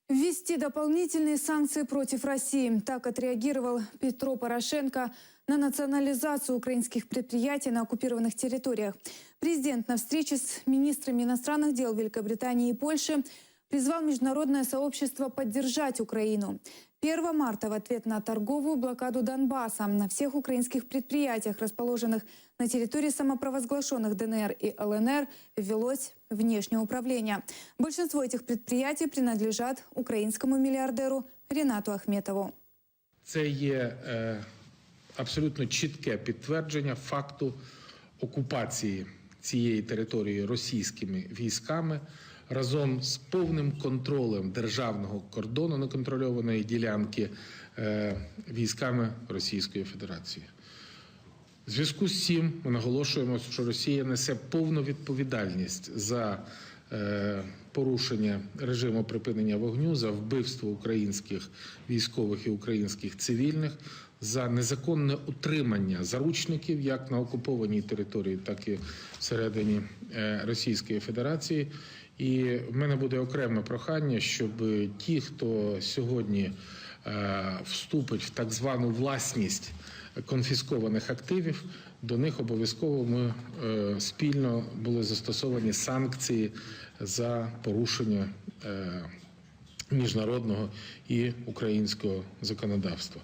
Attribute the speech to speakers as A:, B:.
A: Ввести дополнительные санкции против России. Так отреагировал Петро Порошенко на национализацию украинских предприятий на оккупированных территориях. Президент на встрече с министрами иностранных дел Великобритании и Польши призвал международное сообщество поддержать Украину. 1 марта в ответ на торговую блокаду Донбасса на всех украинских предприятиях, расположенных на территории самопровозглашенных ДНР и ЛНР, ввелось внешнее управление. Большинство этих предприятий принадлежат украинскому миллиардеру Ринату Ахметову.
B: Це є абсолютно чітке підтвердження факту окупації цієї території російськими військами разом з повним контролем державного кордону неконтрольованої ділянки військами Російської Федерації. В зв'язку з цим ми наголошуємо, що Росія несе повну відповідальність за порушення режиму припинення вогню, за вбивство українських військових і українських цивільних, за незаконне утримання заручників як на окупованій території, так і всередині Російської Федерації. І в мене буде окреме прохання, щоб ті, хто сьогодні вступить в так звану власність конфіскованих активів, до них обов'язково ми спільно були застосовані санкції за порушення міжнародного і українського законодавства.